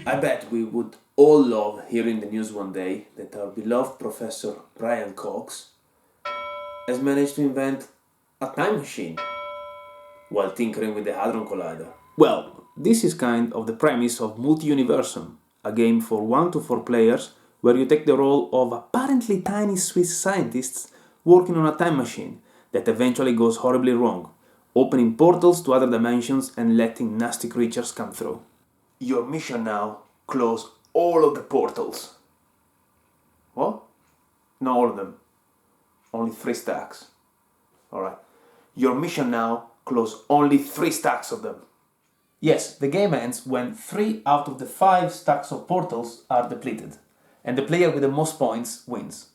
I bet we would all love hearing the news one day that our beloved Professor Brian Cox has managed to invent a time machine while tinkering with the Hadron Collider. Well, this is kind of the premise of Multiuniversum, a game for 1 to 4 players where you take the role of apparently tiny Swiss scientists working on a time machine that eventually goes horribly wrong, opening portals to other dimensions and letting nasty creatures come through. Your mission now: close all of the portals. What? Not all of them. Only 3 stacks. Alright. Your mission now: close only 3 stacks of them. Yes, the game ends when 3 out of the 5 stacks of portals are depleted, and the player with the most points wins.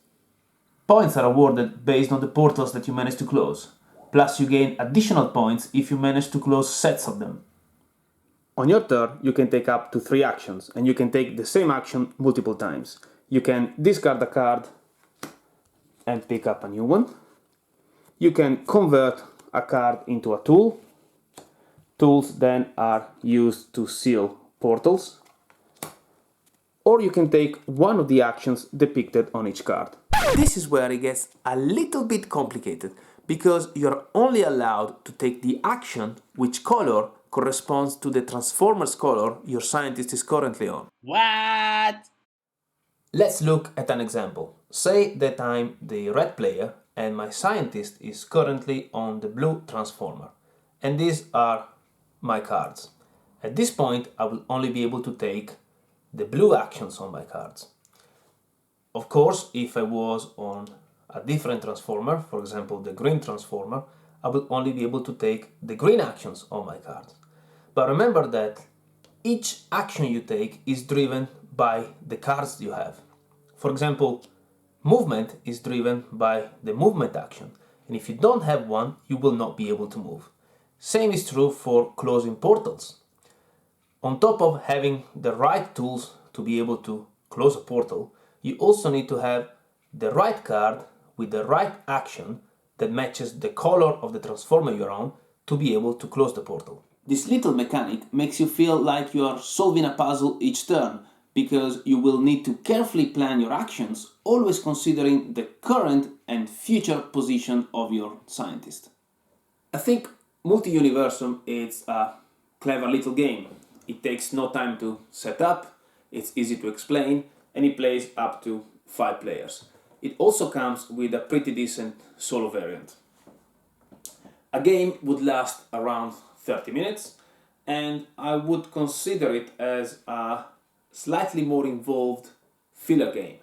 Points are awarded based on the portals that you manage to close, plus you gain additional points if you manage to close sets of them. On your turn, you can take up to 3 actions, and you can take the same action multiple times. You can discard a card and pick up a new one. You can convert a card into a tool. Tools then are used to seal portals. Or you can take one of the actions depicted on each card. This is where it gets a little bit complicated, because you're only allowed to take the action which color corresponds to the Transformers color your scientist is currently on. What? Let's look at an example. Say that I'm the red player and my scientist is currently on the blue Transformer. And these are my cards. At this point, I will only be able to take the blue actions on my cards. Of course, if I was on a different Transformer, for example the green Transformer, I will only be able to take the green actions on my cards. But remember that each action you take is driven by the cards you have. For example, movement is driven by the movement action, and if you don't have one, you will not be able to move. Same is true for closing portals. On top of having the right tools to be able to close a portal, you also need to have the right card with the right action that matches the color of the Transformer you're on to be able to close the portal. This little mechanic makes you feel like you are solving a puzzle each turn, because you will need to carefully plan your actions, always considering the current and future position of your scientist. I think Multiuniversum is a clever little game. It takes no time to set up, it's easy to explain, and it plays up to 5 players. It also comes with a pretty decent solo variant. A game would last around 30 minutes, and I would consider it as a slightly more involved filler game.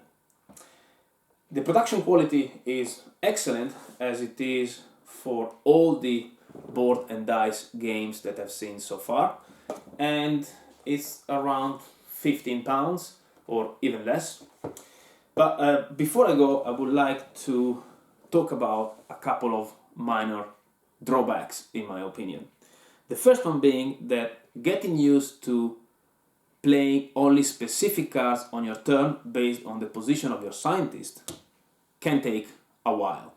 The production quality is excellent, as it is for all the board and dice games that I've seen so far, and it's around £15 or even less. But before I go, I would like to talk about a couple of minor drawbacks, in my opinion. The first one being that getting used to playing only specific cards on your turn based on the position of your scientist can take a while.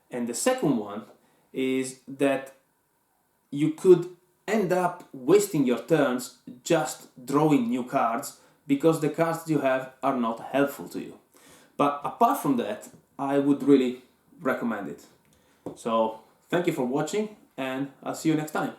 And the second one is that you could end up wasting your turns just drawing new cards because the cards you have are not helpful to you. But apart from that, I would really recommend it. So thank you for watching, and I'll see you next time.